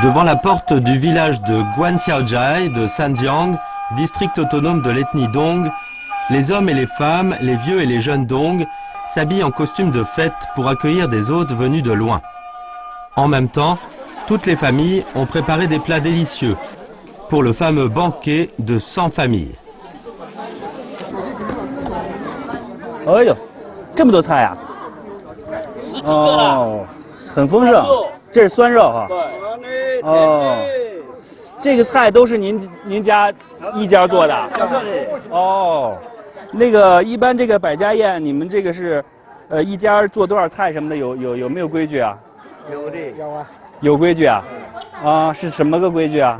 Devant la porte du village de Guanxiaojia de Sanjiang, district autonome de l'ethnie Dong, les hommes et les femmes, les vieux et les jeunes Dong s'habillent en costume de fête pour accueillir des hôtes venus de loin. En même temps, toutes les familles ont préparé des plats délicieux pour le fameux banquet de 100 familles. 哎呦，这么多菜啊！ 10几个了， 哦，很丰盛。这是酸肉哈。对。哦，这个菜都是您家一家做的。哦，那个一般这个百家宴，你们这个是，一家做多少菜什么的，有没有规矩啊？有的，有啊。有规矩啊？啊，是什么个规矩啊？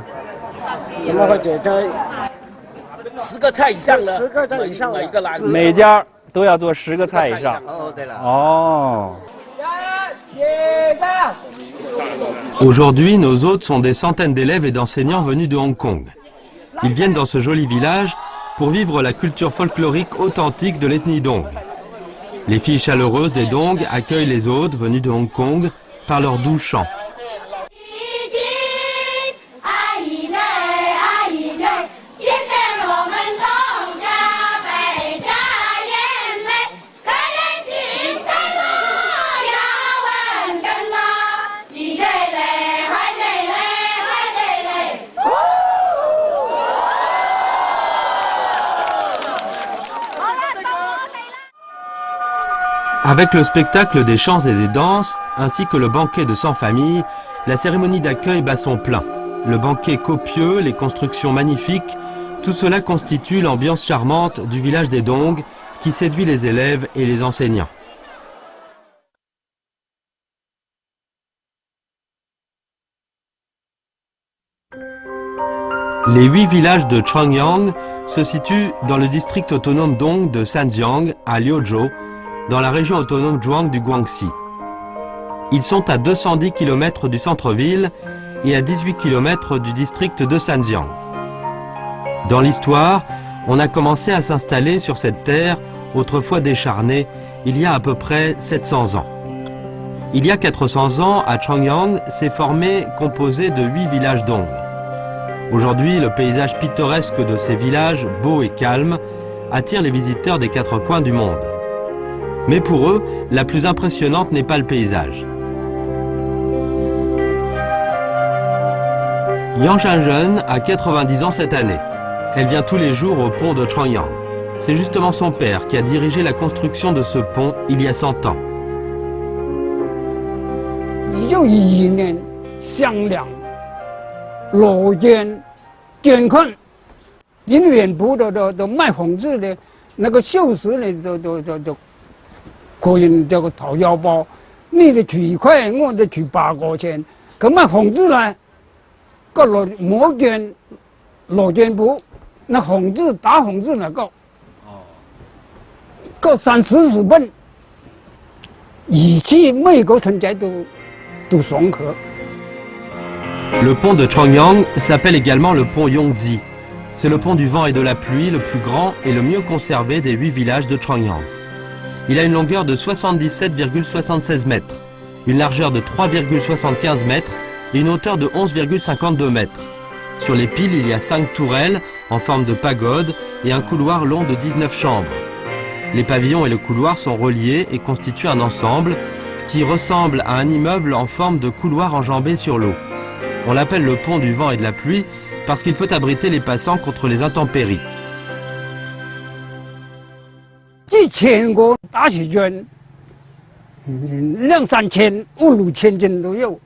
怎么会觉得10个菜以上的10个菜以上的每个篮子。每家都要做10个菜以上。哦，对了。哦。 Aujourd'hui, nos hôtes sont des centaines d'élèves et d'enseignants venus de Hong Kong. Ils viennent dans ce joli village pour vivre la culture folklorique authentique de l'ethnie Dong. Les filles chaleureuses des Dong accueillent les hôtes venus de Hong Kong par leurs doux chants. Avec le spectacle des chants et des danses, ainsi que le banquet de 100 familles, la cérémonie d'accueil bat son plein. Le banquet copieux, les constructions magnifiques, tout cela constitue l'ambiance charmante du village des Dong qui séduit les élèves et les enseignants. Les 8 villages de Chongyang se situent dans le district autonome Dong de Sanjiang à Liuzhou, dans la région autonome Zhuang du Guangxi. Ils sont à 210 km du centre-ville et à 18 km du district de Sanjiang. Dans l'histoire, on a commencé à s'installer sur cette terre, autrefois décharnée, il y a à peu près 700 ans. Il y a 400 ans, à Chongyang, s'est formé composé de 8 villages Dong. Aujourd'hui, le paysage pittoresque de ces villages, beaux et calmes, attire les visiteurs des 4 coins du monde. Mais pour eux, la plus impressionnante n'est pas le paysage. Yang Shenzhen a 90 ans cette année. Elle vient tous les jours au pont de Chongyang. C'est justement son père qui a dirigé la construction de ce pont il y a 100 ans. 1912年商量罗捐捐款，因为不都卖房子的，那个锈蚀的都可以这个掏腰包，你的取1块，我的取8、9千，可卖房子呢，个摩捐罗捐部，那房子大房子那个，个30-40本，以及每个村寨都双河。 Le pont de Chongyang s'appelle également le pont Yongzi. C'est le pont du vent et de la pluie le plus grand et le mieux conservé des 8 villages de Chongyang. Il a une longueur de 77,76 mètres, une largeur de 3,75 mètres et une hauteur de 11,52 mètres. Sur les piles, il y a 5 tourelles en forme de pagode et un couloir long de 19 chambres. Les pavillons et le couloir sont reliés et constituent un ensemble qui ressemble à un immeuble en forme de couloir enjambé sur l'eau. On l'appelle le pont du vent et de la pluie parce qu'il peut abriter les passants contre les intempéries. 几千个大细菌，2、3千、5、6千斤都有。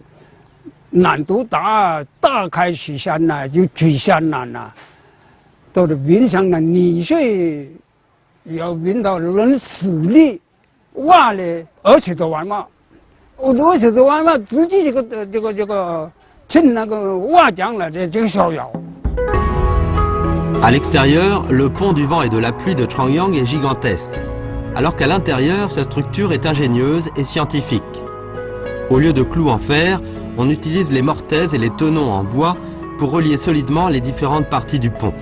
难度大，打开水箱呐，就水箱难呐，到了冰箱呢，泥水要冰到能10里，瓦呢20多万嘛，我20多万嘛，自己这个称那个瓦匠了，这个逍遥。 À l'extérieur, le pont du vent et de la pluie de Chongyang est gigantesque, alors qu'à l'intérieur, sa structure est ingénieuse et scientifique. Au lieu de clous en fer, on utilise les mortaises et les tenons en bois pour relier solidement les différentes parties du pont.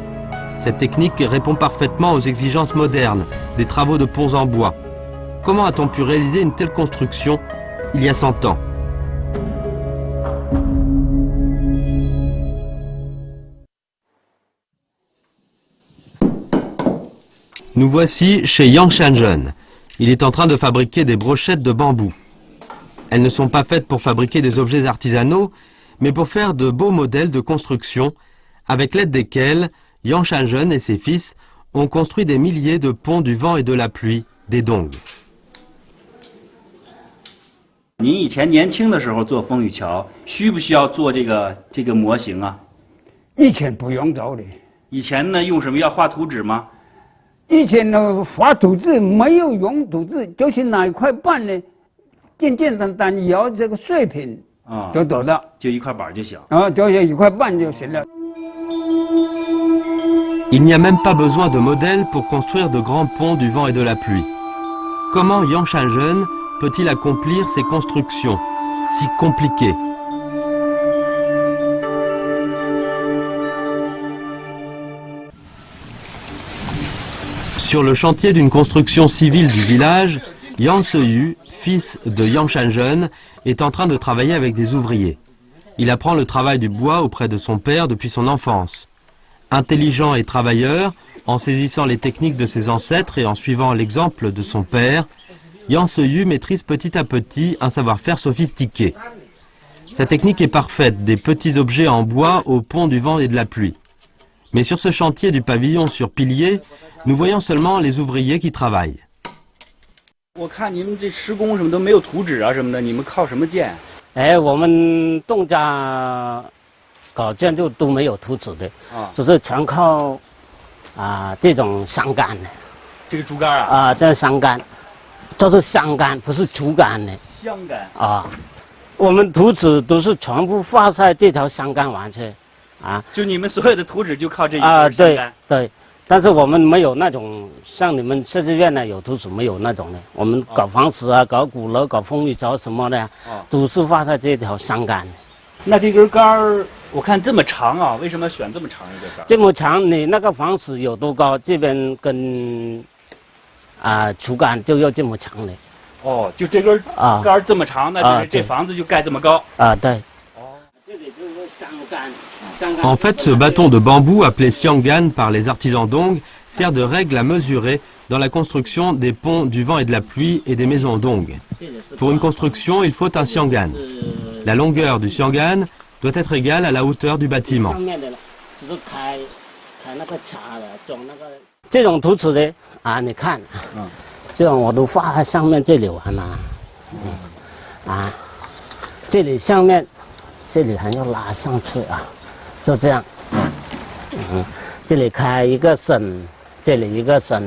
Cette technique répond parfaitement aux exigences modernes des travaux de ponts en bois. Comment a-t-on pu réaliser une telle construction il y a 100 ans? Nous voici chez Yang Shanzhen. Il est en train de fabriquer des brochettes de bambou. Elles ne sont pas faites pour fabriquer des objets artisanaux, mais pour faire de beaux modèles de construction, avec l'aide desquels Yang Shanzhen et ses fils ont construit des milliers de ponts du vent et de la pluie, des dongs. 您以前年轻的时候做风雨桥，需不需要做这个模型啊？以前不用做的，以前呢用什么？要画图纸吗？以前呢画图纸没有用图纸，就是拿一块板呢，简简单单摇这个水平啊，就得了，就一块板就行。就是一块板就行了。 Il n'y a même pas besoin de modèles pour construire de grands ponts du vent et de la pluie. Comment Yang Shanzhen peut-il accomplir ces constructions si compliquées? Sur le chantier d'une construction civile du village, Yang Seyu, fils de Yang Shanzhen, est en train de travailler avec des ouvriers. Il apprend le travail du bois auprès de son père depuis son enfance. Intelligent et travailleur, en saisissant les techniques de ses ancêtres et en suivant l'exemple de son père, Yang Seyu maîtrise petit à petit un savoir-faire sophistiqué. Sa technique est parfaite, des petits objets en bois au pont du vent et de la pluie. Mais sur ce chantier du pavillon sur piliers, nous voyons seulement les ouvriers qui travaillent. 我看你们这施工什么都没有图纸啊什么的，你们靠什么建？哎，我们侗家搞建筑都没有图纸的，只是全靠这种香杆的。这个竹竿啊？这是香杆，这是香杆，不是竹竿的。香杆啊，我们图纸都是全部画在这条香杆上去，就你们所有的图纸就靠这一根香杆。对。 但是我们没有那种像你们设计院呢有图纸没有那种的，我们搞房子啊、搞鼓楼、搞风雨桥什么的，都是画在这条香杆。那这根杆儿我看这么长啊，为什么选这么长一根杆？这么长，你那个房子有多高？这边跟竹竿就要这么长的。哦，就这根杆这么长，那就是这房子就盖这么高。对。 En fait, ce bâton de bambou appelé xiangan par les artisans dong sert de règle à mesurer dans la construction des ponts du vent et de la pluie et des maisons dong. Pour une construction, il faut un xiangan. La longueur du xiangan doit être égale à la hauteur du bâtiment. 这种图纸的你看，这种我都画在上面这里完了，这里上面。 这里还要拉上去就这样，这里开一个省，这里一个省，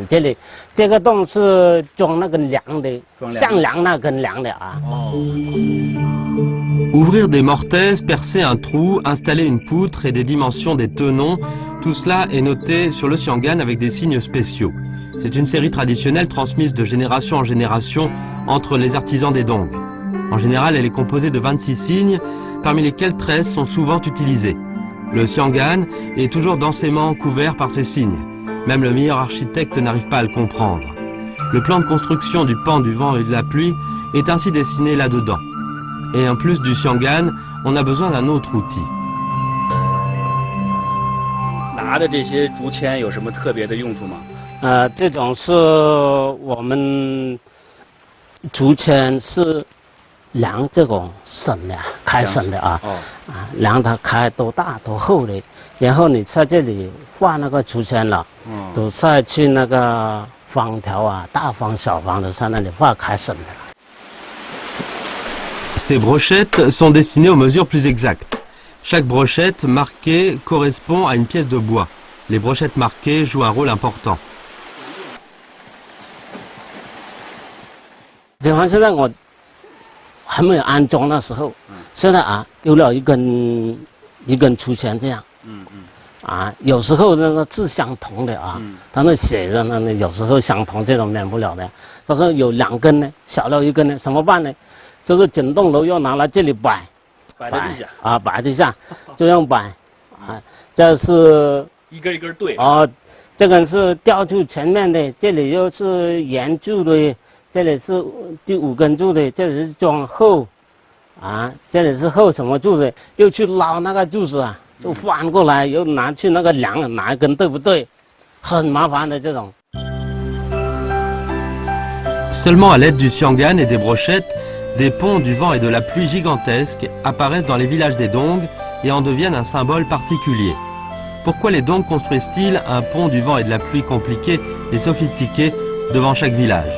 这个洞是装那个梁的，像梁那根梁的Ouvrir des mortaises, percer un trou, installer une poutre et des dimensions des tenons, tout cela est noté sur le xiangan avec des signes spéciaux. C'est une série traditionnelle transmise de génération en génération entre les artisans des dongs. En général, elle est composée de 26 signes, parmi lesquels 13 sont souvent utilisés. Le xiangan est toujours densément couvert par ces signes. Même le meilleur architecte n'arrive pas à le comprendre. Le plan de construction du pan du vent et de la pluie est ainsi dessiné là-dedans. Et en plus du xiangan, on a besoin d'un autre outil. 拿的这些竹签有什么特别的用处吗？这种是我们竹签是。 量这种省的开省的量它开多大多厚的，然后你在这里画那个竹签了，都再去那个方条大方小方的在那里画开省的。Ces brochettes sont destinées aux mesures plus exactes. Chaque brochette marquée correspond à une pièce de bois. Les brochettes marquées jouent un rôle important. 比方现在我。 还没有安装的时候，现在丢了一根竹签这样，有时候那个字相同的它那写着呢，有时候相同这种免不了的。但是有2根呢，少了1根呢，怎么办呢？就是整栋楼要拿来这里摆在地下摆地下，这样摆这是一根一根对这个是吊柱前面的，这里又是圆柱的。 这里是第5根柱的，这里是装后，这里是后什么柱的，又去捞那个柱子就翻过来，又拿去那个量拿一根对不对，很麻烦的这种。Seulement à l'aide du xiangan et des brochettes, des ponts du vent et de la pluie gigantesques apparaissent dans les villages des Dong et en deviennent un symbole particulier. Pourquoi les Dong construisent-ils un pont du vent et de la pluie compliqué et sophistiqué devant chaque village?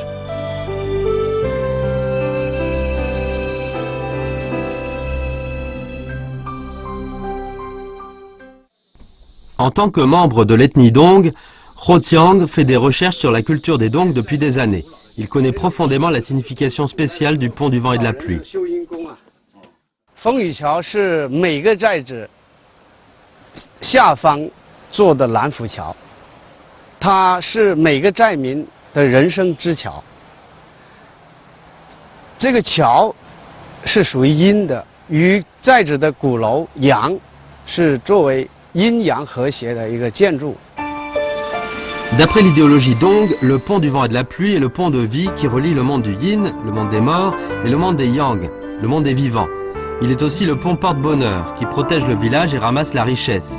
En tant que membre de l'ethnie Dong, Ho Tiang fait des recherches sur la culture des Dong depuis des années. Il connaît profondément la signification spéciale du pont du vent et de la pluie. 风雨桥是每个寨子下方做的拦扶桥，它是每个寨民的人生之桥。这个桥是属于阴的，与寨子的鼓楼阳是作为阴阳和谐的一个建筑。 D'après l'idéologie Dong, le pont du vent et de la pluie est le pont de vie qui relie le monde du yin, le monde des morts, et le monde des yang, le monde des vivants. Il est aussi le pont porte-bonheur qui protège le village et ramasse la richesse.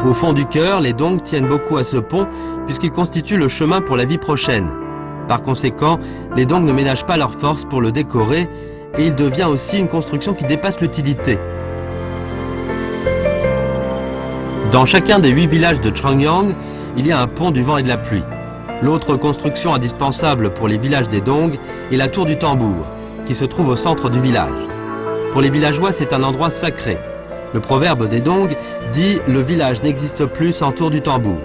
Au fond du cœur, les Dong tiennent beaucoup à ce pont puisqu'il constitue le chemin pour la vie prochaine. Par conséquent, les Dong ne ménagent pas leurs forces pour le décorer et il devient aussi une construction qui dépasse l'utilité. Dans chacun des 8 villages de Changyang, il y a un pont du vent et de la pluie. L'autre construction indispensable pour les villages des Dong est la tour du tambour, qui se trouve au centre du village. Pour les villageois, c'est un endroit sacré. Le proverbe des Dong dit « Le village n'existe plus sans tour du tambour ».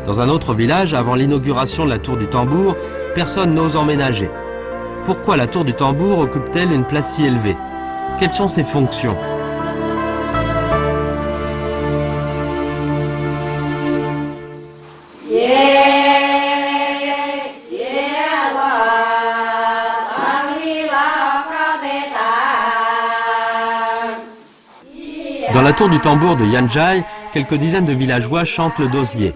Dans un autre village, avant l'inauguration de la tour du tambour, personne n'ose emménager. Pourquoi la tour du tambour occupe-t-elle une place si élevée? Quelles sont ses fonctions? Dans la tour du tambour de Yanjai, quelques dizaines de villageois chantent le dosier.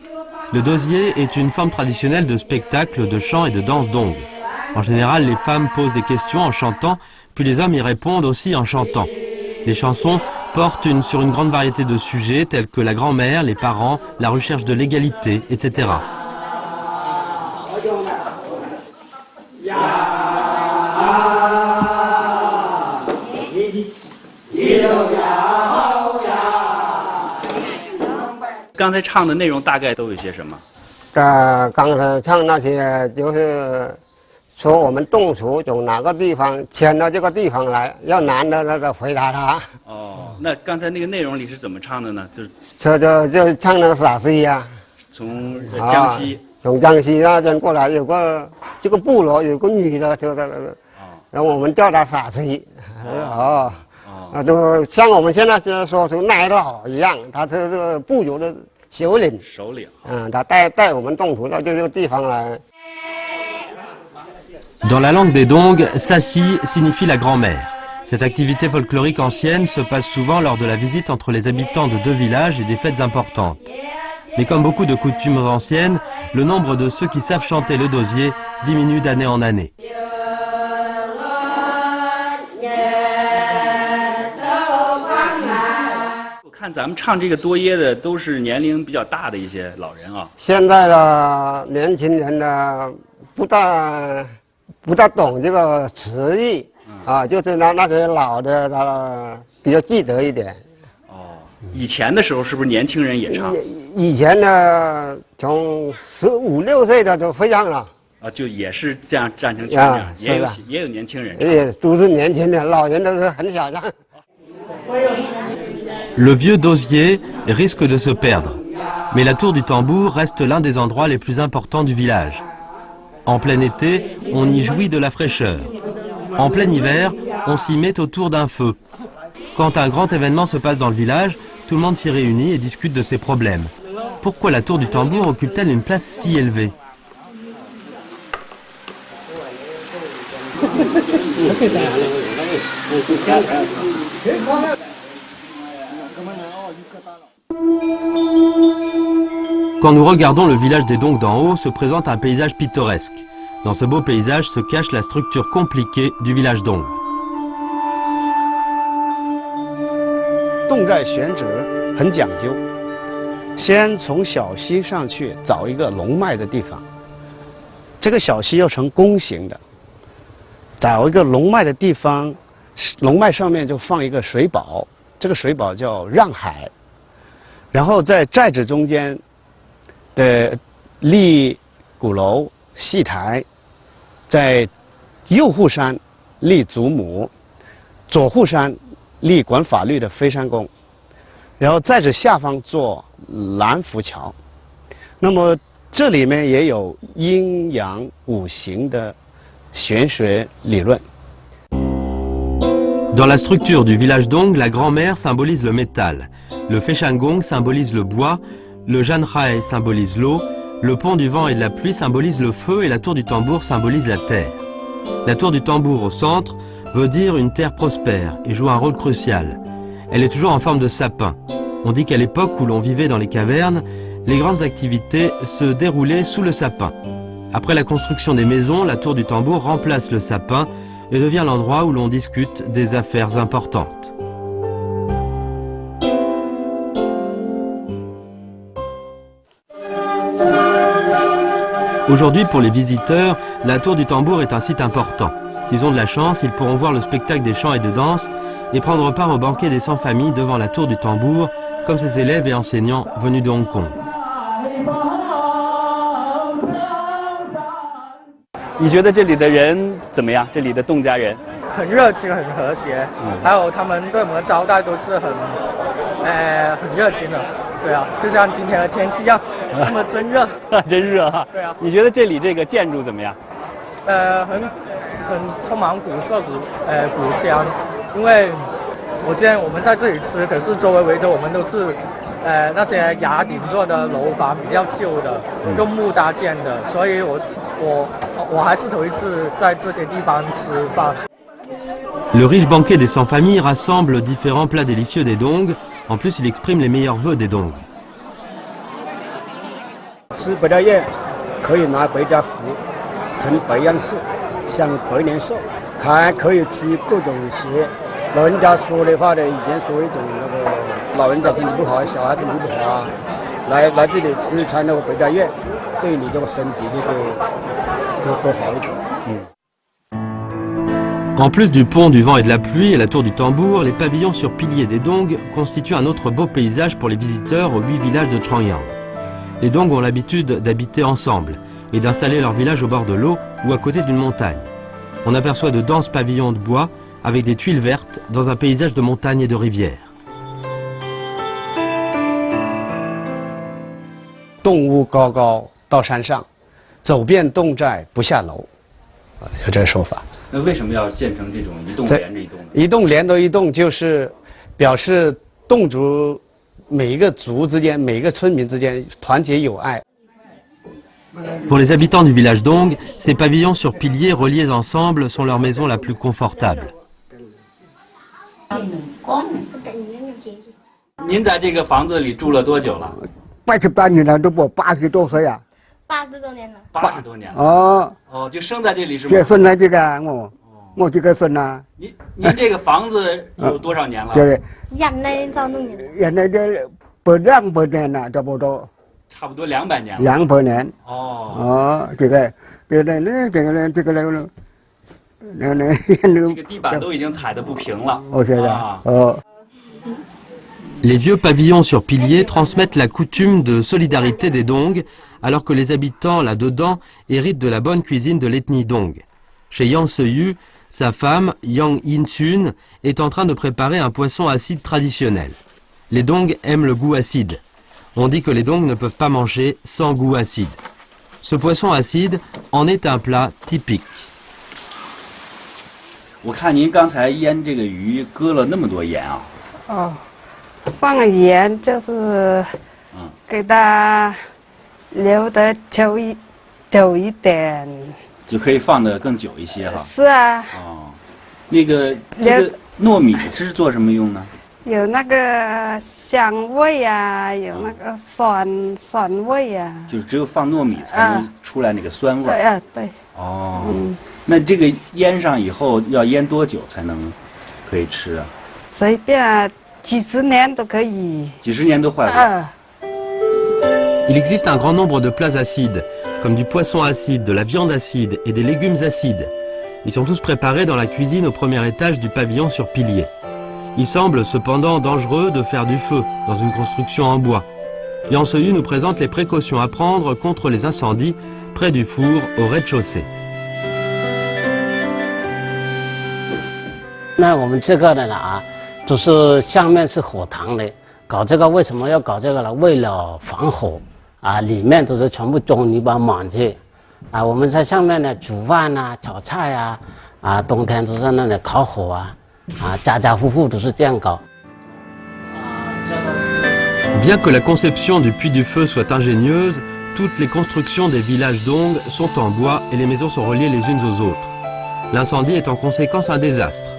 Le dosier est une forme traditionnelle de spectacle, de chant et de danse Dong. En général, les femmes posent des questions en chantant, puis les hommes y répondent aussi en chantant. Les chansons portent sur une grande variété de sujets tels que la grand-mère, les parents, la recherche de l'égalité, etc. Quand才唱的内容大概都有些什么？刚才唱那些就是说我们侗族从哪个地方迁到这个地方来，要男的那个回答他。哦，那刚才那个内容里是怎么唱的呢？就是就唱那个陕西呀，从江西，从江西那边过来，有个这个部落有个女的，然后我们叫她陕西。都像我们现在说出奶老一样，他是这个部族的首领。首领。他带我们侗族到这个地方来。Dans la langue des Dong, Sassi signifie la grand-mère. Cette activité folklorique ancienne se passe souvent lors de la visite entre les habitants de 2 villages et des fêtes importantes. Mais comme beaucoup de coutumes anciennes, le nombre de ceux qui savent chanter le dosier diminue d'année en année. 看咱们唱这个多耶的都是年龄比较大的一些老人啊。现在的年轻人呢，不大懂这个词义就是那些老的他比较记得一点。哦，以前的时候是不是年轻人也唱？以前呢，从15、16岁的都会唱了。啊，就也是这样站成群这样，也有年轻人。也都是年轻人，老人都是很小唱。 Le vieux dosier risque de se perdre, mais la tour du tambour reste l'un des endroits les plus importants du village. En plein été, on y jouit de la fraîcheur. En plein hiver, on s'y met autour d'un feu. Quand un grand événement se passe dans le village, tout le monde s'y réunit et discute de ses problèmes. Pourquoi la tour du tambour occupe-t-elle une place si élevée? Quand nous regardons le village des Dong d'en haut, se présente un paysage pittoresque. Dans ce beau paysage se cache la structure compliquée du village Dong. 侗寨选址很讲究，先从小溪上去找一个龙脉的地方。这个小溪要呈弓形的，找一个龙脉的地方，龙脉上面就放一个水宝，这个水宝叫让海，然后在寨子中间的立鼓楼、戏台，在右户山立祖母，左户山立管法律的飞山宫，然后在这下方做蓝浮桥。那么这里面也有阴阳五行的玄学理论。 Dans la structure du village Dong, la grand-mère symbolise le métal, le Feshangong symbolise le bois, le Janrae symbolise l'eau, le pont du vent et de la pluie symbolise le feu et la tour du tambour symbolise la terre. La tour du tambour au centre veut dire une terre prospère et joue un rôle crucial. Elle est toujours en forme de sapin. On dit qu'à l'époque où l'on vivait dans les cavernes, les grandes activités se déroulaient sous le sapin. Après la construction des maisons, la tour du tambour remplace le sapin et devient l'endroit où l'on discute des affaires importantes. Aujourd'hui, pour les visiteurs, la tour du tambour est un site important. S'ils ont de la chance, ils pourront voir le spectacle des chants et de danse et prendre part au banquet des 100 familles devant la tour du tambour, comme ses élèves et enseignants venus de Hong Kong. 你觉得这里的人怎么样？这里的侗家人？很热情，很和谐，还有他们对我们的招待都是很热情的。对啊，就像今天的天气一样，那么真热。真热哈。对啊。你觉得这里这个建筑怎么样？很充满古色古香，因为我们在这里吃，可是周围围着我们都是那些崖顶做的楼房，比较旧的，用木搭建的，所以我还是头一次在这些地方吃饭。 Le riche banquet des 100 familles rassemble différents plats délicieux des Dong. En plus, il exprime les meilleurs vœux des Dong. 吃北大宴可以拿北大福，成白样寿，享百年寿，还可以吃各种邪。老人家说的话的，以前说一种那个老人家身体不好，小孩身体不好啊，来这里吃一餐那个北大宴，对你这个身体多好一点。En plus du pont du vent et de la pluie et la tour du tambour, les pavillons sur piliers des Dong constituent un autre beau paysage pour les visiteurs aux 8 villages de Changyang. Les Dong ont l'habitude d'habiter ensemble et d'installer leur village au bord de l'eau ou à côté d'une montagne. On aperçoit de denses pavillons de bois avec des tuiles vertes dans un paysage de montagnes et de rivières. 洞屋高高到山上，走遍洞寨不下楼，有这个说法。 那为什么要建成这种一栋连着一栋呢？一栋连着一栋，就是表示侗族每一个族之间、每一个村民之间团结友爱。 Pour les habitants du village Dong, ces pavillons sur piliers reliés ensemble sont leur maison la plus confortable. 您在这个房子里住了多久了88年了，都不80多岁啊。 80多年了。？80多年了。哦，就生在这里是吗？这孙子这个我这个孙啊。您这个房子有多少年了？对。原来早弄年了。原来这200年了，差不多。差不多200年了。200年。这个这个地板都已经踩得不平了。Les vieux pavillons sur piliers transmettent la coutume de solidarité des Dong, alors que les habitants là-dedans héritent de la bonne cuisine de l'ethnie Dong. Chez Yang Seyu, sa femme, Yang In-sun, est en train de préparer un poisson acide traditionnel. Les Dong aiment le goût acide. On dit que les Dong ne peuvent pas manger sans goût acide. Ce poisson acide en est un plat typique. 我看您刚才腌这个鱼搁了那么多盐啊。哦。 放盐就是给它留得久一点，就可以放得更久一些哈。是啊。哦，那个这个糯米是做什么用呢？有那个香味啊，有那个酸味啊。就是只有放糯米才能出来那个酸味。对啊，对。哦。那这个腌上以后要腌多久才能可以吃啊？随便。 几十年都可以。几十年都坏不了。Il existe un grand nombre de plats acides, comme du poisson acide, de la viande acide et des légumes acides. Ils sont tous préparés dans la cuisine au premier étage du pavillon sur piliers. Il semble cependant dangereux de faire du feu dans une construction en bois. Yang Seyu nous présente les précautions à prendre contre les incendies près du four au rez-de-chaussée. 那我们这个的呢就是下面是火塘的，搞这个为什么要搞这个呢？为了防火里面都是全部装泥巴满去我们在上面呢煮饭炒菜冬天都在那里烤火家家户户都是这样搞。Bien que la conception du Puy du Feu soit ingénieuse, toutes les constructions des villages d'Ong sont en bois et les maisons sont reliées les unes aux autres. L'incendie est en conséquence un désastre.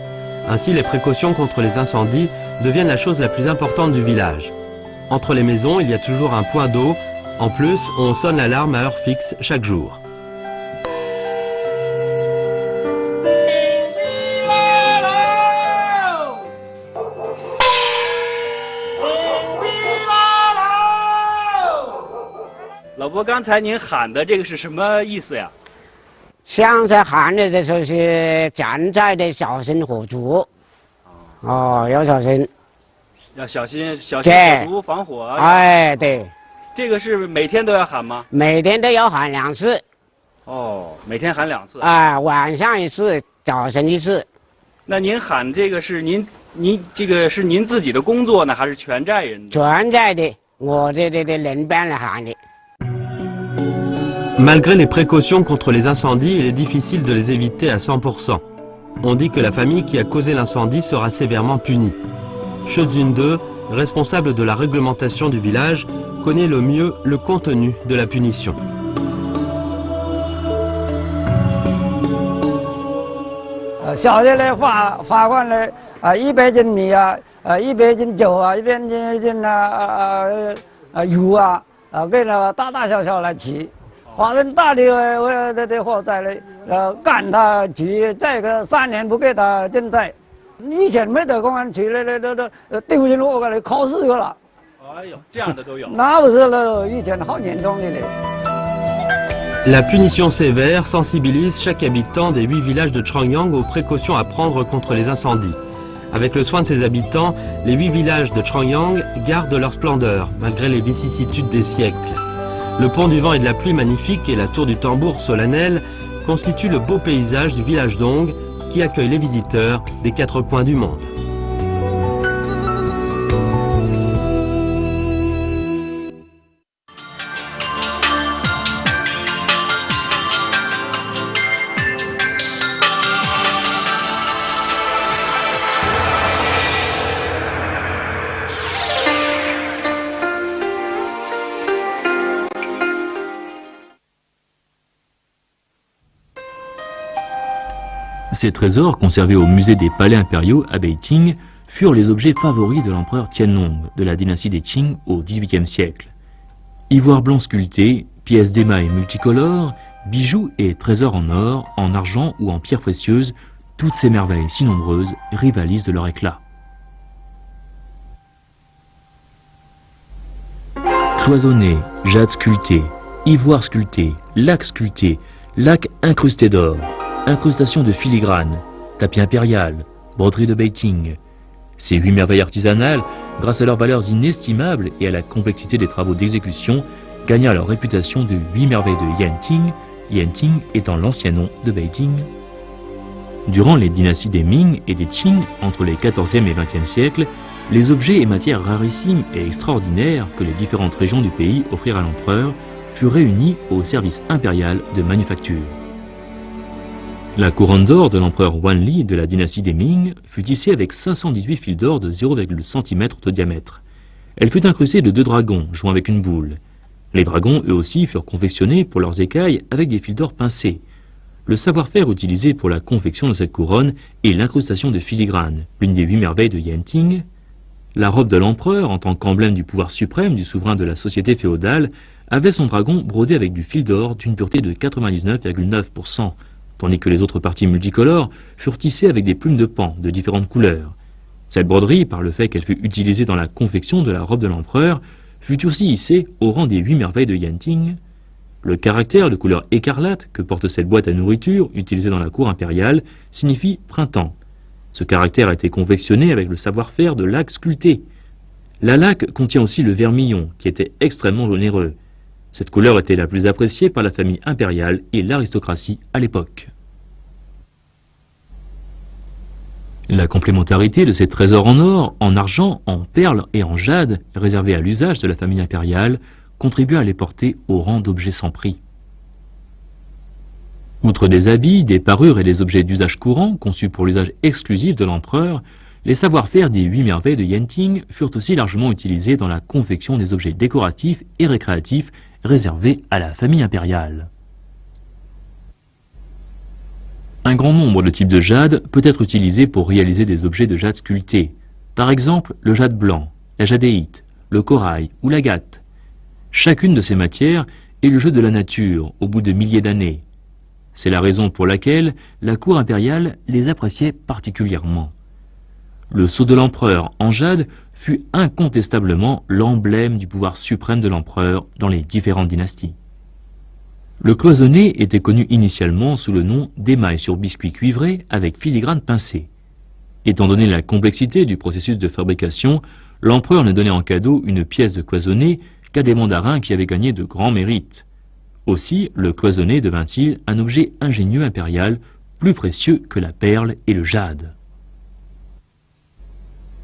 Ainsi, les précautions contre les incendies deviennent la chose la plus importante du village. Entre les maisons, il y a toujours un point d'eau. En plus, on sonne l'alarme à heure fixe chaque jour. Lão伯，刚才您喊的这个是什么意思呀？现在喊的这就是现在的小心火烛，要小心，要小心火烛防火哎，对，这个是每天都要喊吗？每天都要喊2次。每天喊2次。晚上1次，早晨1次。那您喊这个是您这个是您自己的工作呢，还是全寨人的？全寨的，我这人班来喊的。Malgré les précautions contre les incendies, il est difficile de les éviter à 100%. On dit que la famille qui a causé l'incendie sera sévèrement punie. Shezun II, responsable de la réglementation du village, connaît le mieux le contenu de la punition. 小的呢罚款呢100斤米100斤酒100斤油给那大小来起。发生大的火灾呢，赶他去，再个3年不给他赈灾。以前没得公安局的都丢进火里烤死个了。哎呦，这样的都有。那不是了，以前好严重的嘞。La punition sévère sensibilise chaque habitant des 8 villages de Changyang aux précautions à prendre contre les incendies. Avec le soin de ses habitants, les 8 villages de Changyang gardent leur splendeur, malgré les vicissitudes des siècles. Le pont du vent et de la pluie magnifique et la tour du tambour solennel constituent le beau paysage du village d'Ong qui accueille les visiteurs des 4 coins du monde. Ces trésors, conservés au musée des palais impériaux à Beijing, furent les objets favoris de l'empereur Tianlong de la dynastie des Qing au XVIIIe siècle. Ivoire blanc sculpté, pièces d'émail multicolores, bijoux et trésors en or, en argent ou en pierres précieuses, toutes ces merveilles si nombreuses rivalisent de leur éclat. Cloisonné, jade sculpté, ivoire sculpté, lac incrusté d'or, incrustation de filigrane, tapis impérial, broderie de Beijing. Ces 8 merveilles artisanales, grâce à leurs valeurs inestimables et à la complexité des travaux d'exécution, gagnèrent leur réputation de 8 merveilles de Yanting, Yanting étant l'ancien nom de Beijing. Durant les dynasties des Ming et des Qing, entre les 14e et 20e siècles, les objets et matières rarissimes et extraordinaires que les différentes régions du pays offrirent à l'empereur furent réunis au service impérial de manufacture. La couronne d'or de l'empereur Wanli de la dynastie des Ming fut tissée avec 518 fils d'or de 0,1 cm de diamètre. Elle fut incrustée de 2 dragons joints avec une boule. Les dragons, eux aussi, furent confectionnés pour leurs écailles avec des fils d'or pincés. Le savoir-faire utilisé pour la confection de cette couronne est l'incrustation de filigrane, l'une des 8 merveilles de Yanting. La robe de l'empereur, en tant qu'emblème du pouvoir suprême du souverain de la société féodale, avait son dragon brodé avec du fil d'or d'une pureté de 99,9%. Tandis que les autres parties multicolores furent tissées avec des plumes de paon de différentes couleurs. Cette broderie, par le fait qu'elle fut utilisée dans la confection de la robe de l'empereur, fut aussi hissée au rang des 8 merveilles de Yanting. Le caractère de couleur écarlate que porte cette boîte à nourriture utilisée dans la cour impériale signifie printemps. Ce caractère a été confectionné avec le savoir-faire de laque sculpté. La laque contient aussi le vermillon, qui était extrêmement onéreux. Cette couleur était la plus appréciée par la famille impériale et l'aristocratie à l'époque. La complémentarité de ces trésors en or, en argent, en perles et en jade, réservés à l'usage de la famille impériale, contribua à les porter au rang d'objets sans prix. Outre des habits, des parures et des objets d'usage courant, conçus pour l'usage exclusif de l'empereur, les savoir-faire des 8 merveilles de Yenting furent aussi largement utilisés dans la confection des objets décoratifs et récréatifs réservés à la famille impériale. Un grand nombre de types de jade peut être utilisé pour réaliser des objets de jade sculptés. Par exemple, le jade blanc, la jadéite, le corail ou l'agate. Chacune de ces matières est le jeu de la nature au bout de milliers d'années. C'est la raison pour laquelle la cour impériale les appréciait particulièrement. Le sceau de l'empereur en jade fut incontestablement l'emblème du pouvoir suprême de l'empereur dans les différentes dynasties. Le cloisonné était connu initialement sous le nom d'émail sur biscuit cuivré avec filigrane pincée. Étant donné la complexité du processus de fabrication, l'empereur ne donnait en cadeau une pièce de cloisonné qu'à des mandarins qui avaient gagné de grands mérites. Aussi, le cloisonné devint-il un objet ingénieux impérial, plus précieux que la perle et le jade.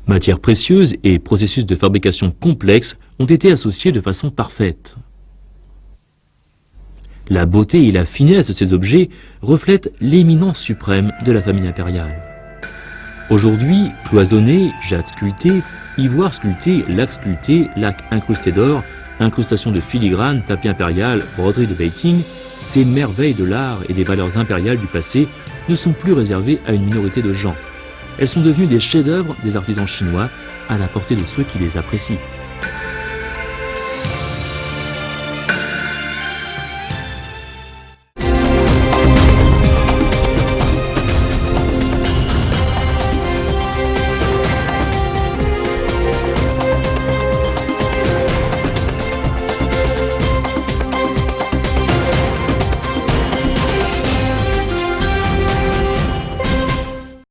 Matières précieuses et processus de fabrication complexes ont été associés de façon parfaite. La beauté et la finesse de ces objets reflètent l'éminence suprême de la famille impériale. Aujourd'hui, cloisonné, jade sculpté, ivoire sculpté, laque sculpté, laque incrusté d'or, incrustation de filigrane, tapis impérial, broderie de Beijing, ces merveilles de l'art et des valeurs impériales du passé ne sont plus réservées à une minorité de gens. Elles sont devenues des chefs-d'œuvre des artisans chinois à la portée de ceux qui les apprécient.